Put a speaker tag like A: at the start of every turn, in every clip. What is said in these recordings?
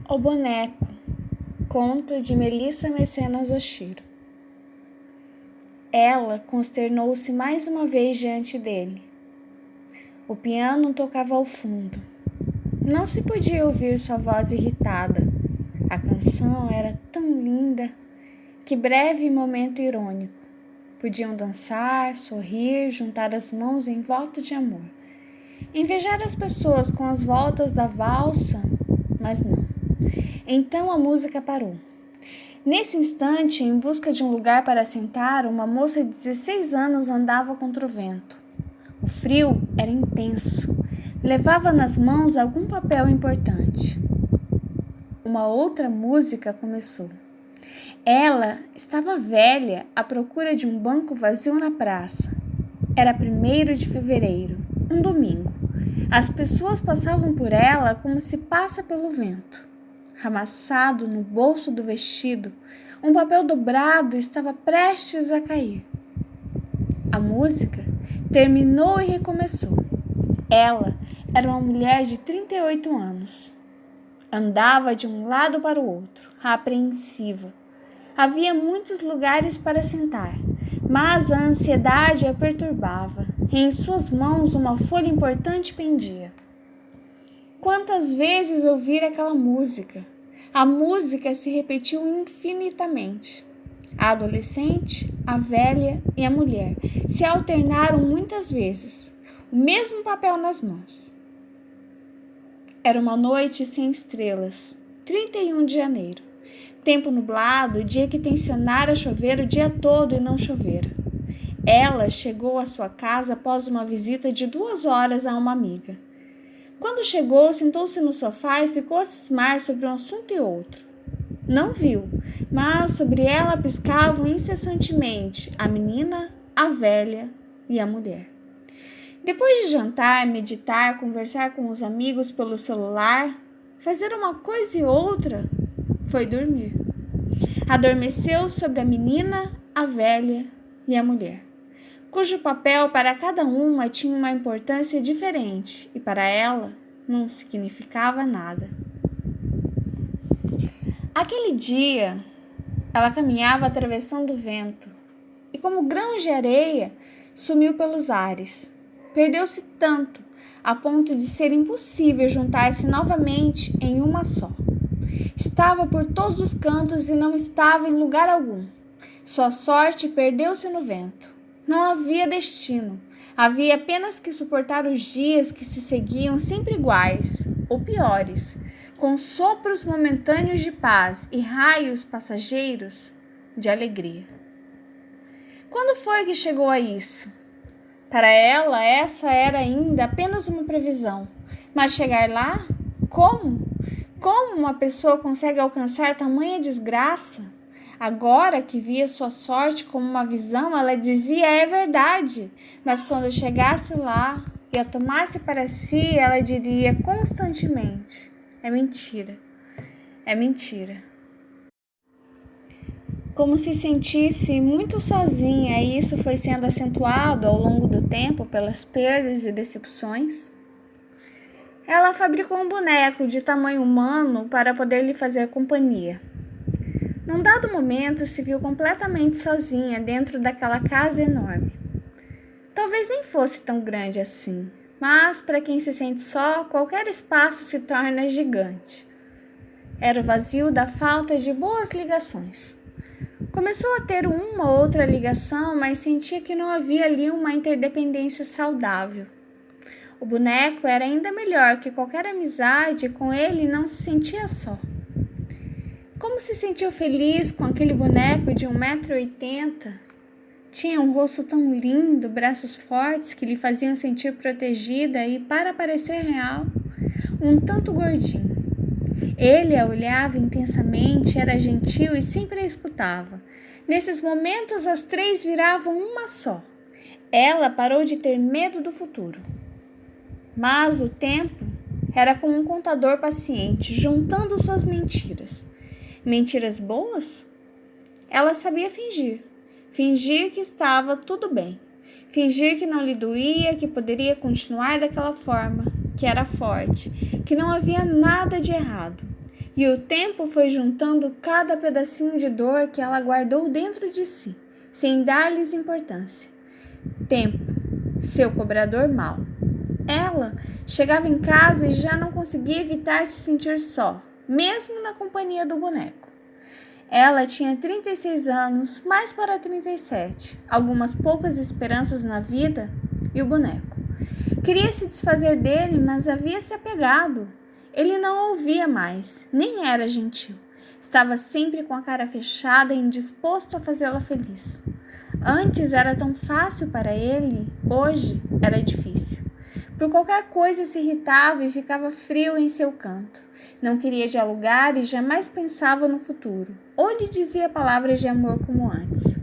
A: O Boneco, conto de Melissa Mecenas Oshiro. Ela consternou-se mais uma vez diante dele. O piano tocava ao fundo. Não se podia ouvir sua voz irritada. A canção era tão linda. Que breve momento irônico. Podiam dançar, sorrir, juntar as mãos em volta de amor. Invejar as pessoas com as voltas da valsa, mas não. Então a música parou. Nesse instante, em busca de um lugar para sentar, uma moça de 16 anos andava contra o vento. O frio era intenso. Levava nas mãos algum papel importante. Uma outra música começou. Ela estava velha, à procura de um banco vazio na praça. Era 1º de fevereiro, um domingo. As pessoas passavam por ela como se passa pelo vento. Amassado no bolso do vestido, um papel dobrado estava prestes a cair. A música terminou e recomeçou. Ela era uma mulher de 38 anos. Andava de um lado para o outro, apreensiva. Havia muitos lugares para sentar, mas a ansiedade a perturbava. E em suas mãos uma folha importante pendia. Quantas vezes ouvira aquela música? A música se repetiu infinitamente. A adolescente, a velha e a mulher se alternaram muitas vezes, o mesmo papel nas mãos. Era uma noite sem estrelas, 31 de janeiro. Tempo nublado, dia que tencionara chover o dia todo e não chovera. Ela chegou à sua casa após uma visita de 2 horas a uma amiga. Quando chegou, sentou-se no sofá e ficou a cismar sobre um assunto e outro. Não viu, mas sobre ela piscavam incessantemente a menina, a velha e a mulher. Depois de jantar, meditar, conversar com os amigos pelo celular, fazer uma coisa e outra, foi dormir. Adormeceu sobre a menina, a velha e a mulher, cujo papel para cada uma tinha uma importância diferente e para ela não significava nada. Aquele dia, ela caminhava atravessando o vento e, como grãos de areia, sumiu pelos ares. Perdeu-se tanto, a ponto de ser impossível juntar-se novamente em uma só. Estava por todos os cantos e não estava em lugar algum. Sua sorte perdeu-se no vento. Não havia destino. Havia apenas que suportar os dias que se seguiam sempre iguais, ou piores, com sopros momentâneos de paz e raios passageiros de alegria. Quando foi que chegou a isso? Para ela, essa era ainda apenas uma previsão. Mas chegar lá? Como? Como uma pessoa consegue alcançar tamanha desgraça? Agora que via sua sorte como uma visão, ela dizia: é verdade. Mas quando chegasse lá e a tomasse para si, ela diria constantemente: é mentira, é mentira. Como se sentisse muito sozinha, e isso foi sendo acentuado ao longo do tempo pelas perdas e decepções. Ela fabricou um boneco de tamanho humano para poder lhe fazer companhia. Num dado momento, se viu completamente sozinha dentro daquela casa enorme. Talvez nem fosse tão grande assim, mas para quem se sente só, qualquer espaço se torna gigante. Era o vazio da falta de boas ligações. Começou a ter uma ou outra ligação, mas sentia que não havia ali uma interdependência saudável. O boneco era ainda melhor que qualquer amizade, e com ele não se sentia só. Como se sentiu feliz com aquele boneco de 1,80 m? Tinha um rosto tão lindo, braços fortes que lhe faziam sentir protegida e, para parecer real, um tanto gordinho. Ele a olhava intensamente, era gentil e sempre a escutava. Nesses momentos, as 3 viravam uma só. Ela parou de ter medo do futuro. Mas o tempo era como um contador paciente, juntando suas mentiras. Mentiras boas? Ela sabia fingir. Fingir que estava tudo bem. Fingir que não lhe doía, que poderia continuar daquela forma, que era forte, que não havia nada de errado. e o tempo foi juntando cada pedacinho de dor que ela guardou dentro de si, sem dar-lhes importância. Tempo, seu cobrador mau. Ela chegava em casa e já não conseguia evitar se sentir só, mesmo na companhia do boneco. Ela tinha 36 anos, mais para 37, algumas poucas esperanças na vida e o boneco. Queria se desfazer dele, mas havia se apegado. Ele não ouvia mais, nem era gentil. Estava sempre com a cara fechada e indisposto a fazê-la feliz. Antes era tão fácil para ele, hoje era difícil. Por qualquer coisa se irritava e ficava frio em seu canto. Não queria dialogar e jamais pensava no futuro, ou lhe dizia palavras de amor como antes.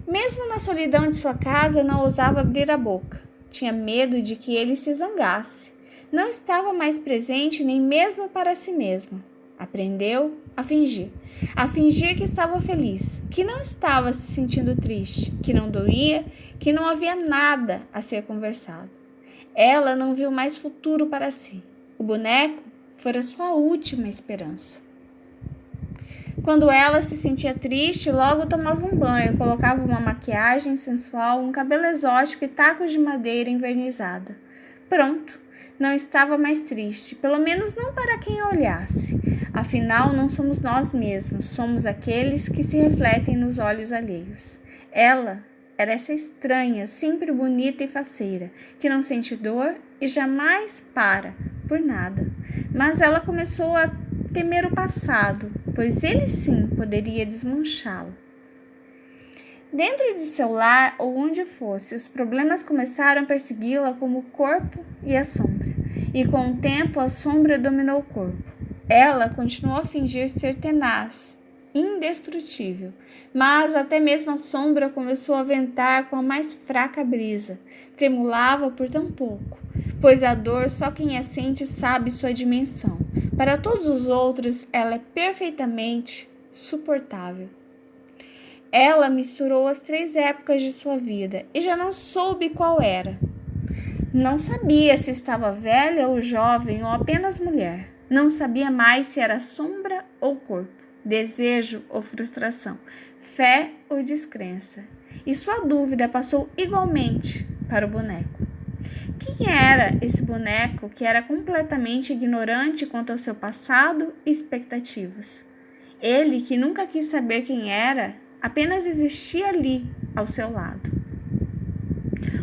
A: Mesmo na solidão de sua casa, não ousava abrir a boca. Tinha medo de que ele se zangasse. Não estava mais presente nem mesmo para si mesma. Aprendeu a fingir que estava feliz, que não estava se sentindo triste, que não doía, que não havia nada a ser conversado. Ela não viu mais futuro para si. O boneco fora sua última esperança. Quando ela se sentia triste, logo tomava um banho, colocava uma maquiagem sensual, um cabelo exótico e tacos de madeira envernizada. Pronto, não estava mais triste, pelo menos não para quem a olhasse. Afinal, não somos nós mesmos, somos aqueles que se refletem nos olhos alheios. Ela era essa estranha, sempre bonita e faceira, que não sente dor e jamais para por nada. Mas ela começou a temer o passado, pois ele sim poderia desmanchá-lo. Dentro de seu lar ou onde fosse, os problemas começaram a persegui-la como o corpo e a sombra. E com o tempo a sombra dominou o corpo. Ela continuou a fingir ser tenaz, indestrutível, mas até mesmo a sombra começou a ventar com a mais fraca brisa. Tremulava por tão pouco, pois a dor só quem a sente sabe sua dimensão. Para todos os outros, ela é perfeitamente suportável. Ela misturou as 3 épocas de sua vida e já não soube qual era. Não sabia se estava velha ou jovem ou apenas mulher. Não sabia mais se era sombra ou corpo, desejo ou frustração, fé ou descrença. E sua dúvida passou igualmente para o boneco. Quem era esse boneco que era completamente ignorante quanto ao seu passado e expectativas? Ele, que nunca quis saber quem era, apenas existia ali, ao seu lado.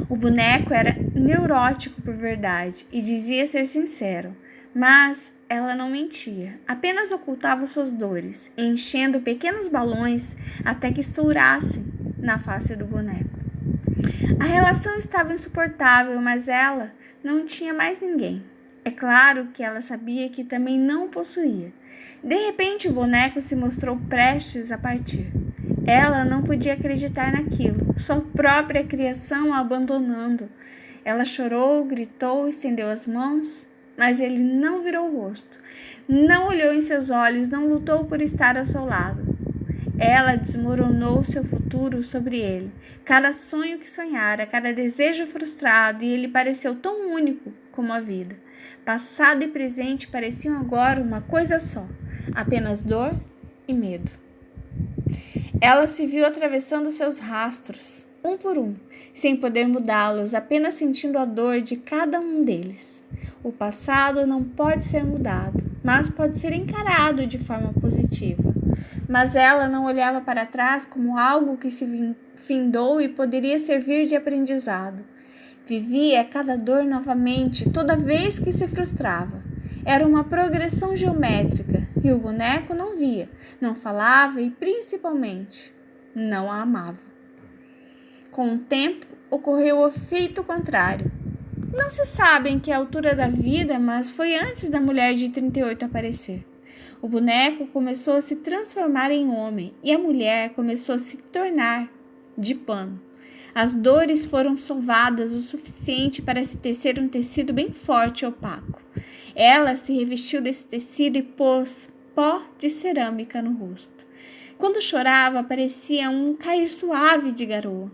A: O boneco era neurótico por verdade e dizia ser sincero, mas ela não mentia, apenas ocultava suas dores, enchendo pequenos balões até que estourassem na face do boneco. A relação estava insuportável, mas ela não tinha mais ninguém. É claro que ela sabia que também não o possuía. De repente, o boneco se mostrou prestes a partir. Ela não podia acreditar naquilo, sua própria criação a abandonando. Ela chorou, gritou, estendeu as mãos, mas ele não virou o rosto. Não olhou em seus olhos, não lutou por estar ao seu lado. Ela desmoronou seu futuro sobre ele. Cada sonho que sonhara, cada desejo frustrado, e ele pareceu tão único como a vida. Passado e presente pareciam agora uma coisa só, apenas dor e medo. Ela se viu atravessando seus rastros, um por um, sem poder mudá-los, apenas sentindo a dor de cada um deles. O passado não pode ser mudado, mas pode ser encarado de forma positiva. Mas ela não olhava para trás como algo que se findou e poderia servir de aprendizado. Vivia cada dor novamente, toda vez que se frustrava. Era uma progressão geométrica e o boneco não via, não falava e, principalmente, não a amava. Com o tempo, ocorreu o efeito contrário. Não se sabe em que altura da vida, mas foi antes da mulher de 38 aparecer. O boneco começou a se transformar em homem e a mulher começou a se tornar de pano. As dores foram sovadas o suficiente para se tecer um tecido bem forte e opaco. Ela se revestiu desse tecido e pôs pó de cerâmica no rosto. Quando chorava, parecia um cair suave de garoa.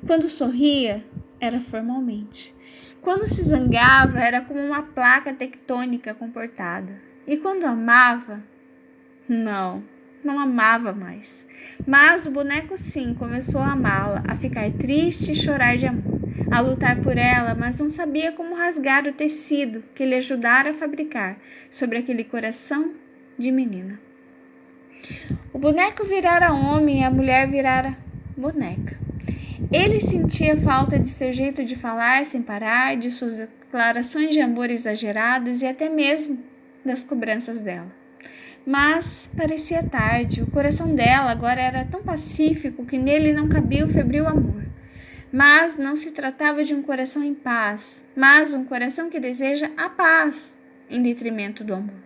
A: Quando sorria, era formalmente. Quando se zangava, era como uma placa tectônica comportada. E quando amava, Não amava mais. Mas o boneco sim começou a amá-la, a ficar triste e chorar de amor, a lutar por ela, mas não sabia como rasgar o tecido que lhe ajudara a fabricar sobre aquele coração de menina. O boneco virara homem e a mulher virara boneca. Ele sentia falta de seu jeito de falar sem parar, de suas declarações de amor exageradas e até mesmo das cobranças dela. Mas parecia tarde, o coração dela agora era tão pacífico que nele não cabia o febril amor. Mas não se tratava de um coração em paz, mas um coração que deseja a paz em detrimento do amor.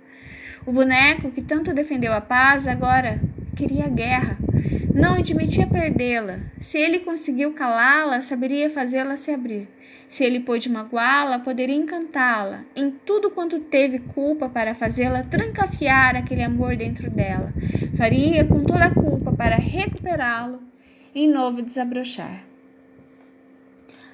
A: O boneco que tanto defendeu a paz agora queria a guerra. Não admitia perdê-la. Se ele conseguiu calá-la, saberia fazê-la se abrir. Se ele pôde magoá-la, poderia encantá-la em tudo quanto teve culpa para fazê-la trancafiar aquele amor dentro dela. Faria com toda a culpa para recuperá-lo em novo desabrochar.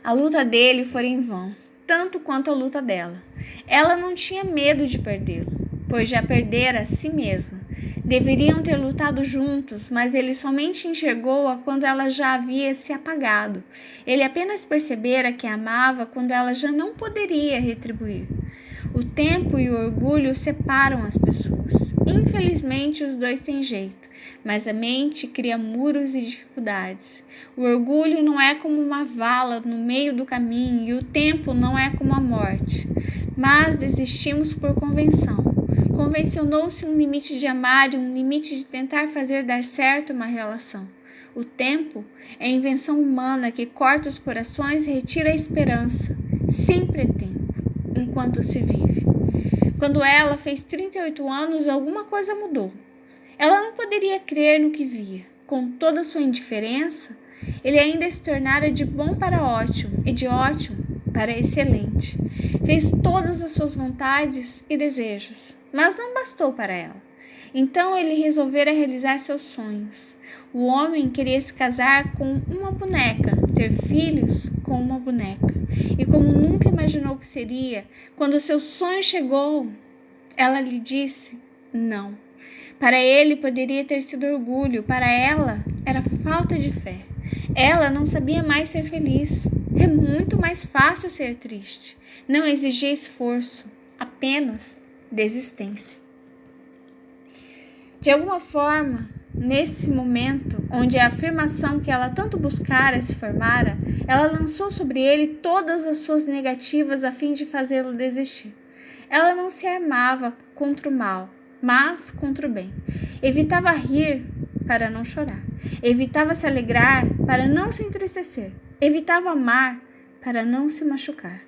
A: A luta dele fora em vão, tanto quanto a luta dela. Ela não tinha medo de perdê-lo, pois já perdera a si mesma. Deveriam ter lutado juntos, mas ele somente enxergou-a quando ela já havia se apagado. Ele apenas percebera que a amava quando ela já não poderia retribuir. O tempo e o orgulho separam as pessoas. Infelizmente, os dois têm jeito, mas a mente cria muros e dificuldades. O orgulho não é como uma vala no meio do caminho e o tempo não é como a morte. Mas desistimos por convenção. Convencionou-se um limite de amar e um limite de tentar fazer dar certo uma relação. O tempo é a invenção humana que corta os corações e retira a esperança. Sempre é tempo, enquanto se vive. Quando ela fez 38 anos, alguma coisa mudou. Ela não poderia crer no que via. Com toda sua indiferença, ele ainda se tornara de bom para ótimo e de ótimo para excelente. Fez todas as suas vontades e desejos, mas não bastou para ela. Então ele resolvera realizar seus sonhos. O homem queria se casar com uma boneca, ter filhos com uma boneca. E como nunca imaginou que seria, quando seu sonho chegou, ela lhe disse não. Para ele poderia ter sido orgulho, para ela era falta de fé. Ela não sabia mais ser feliz. É muito mais fácil ser triste. Não exigia esforço, apenas desistência. De alguma forma, nesse momento, onde a afirmação que ela tanto buscara se formara, ela lançou sobre ele todas as suas negativas a fim de fazê-lo desistir. Ela não se armava contra o mal, mas contra o bem. Evitava rir para não chorar. Evitava se alegrar para não se entristecer. Evitava amar para não se machucar.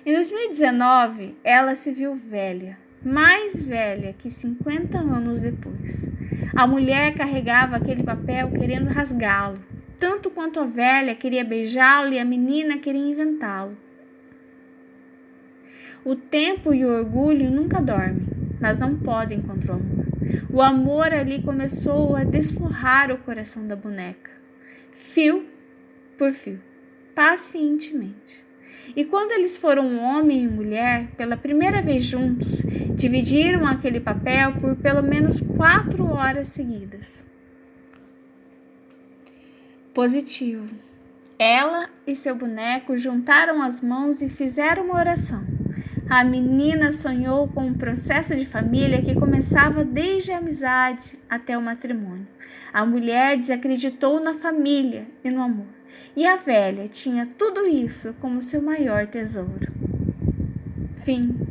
A: Em 2019, ela se viu velha, mais velha que 50 anos depois. A mulher carregava aquele papel querendo rasgá-lo, tanto quanto a velha queria beijá-lo e a menina queria inventá-lo. O tempo e o orgulho nunca dormem, mas não podem contra o amor. O amor ali começou a desforrar o coração da boneca, fio por fio, pacientemente. E quando eles foram homem e mulher, pela primeira vez juntos, dividiram aquele papel por pelo menos 4 horas seguidas. Positivo. Ela e seu boneco juntaram as mãos e fizeram uma oração. A menina sonhou com um processo de família que começava desde a amizade até o matrimônio. A mulher desacreditou na família e no amor. E a velha tinha tudo isso como seu maior tesouro. Fim.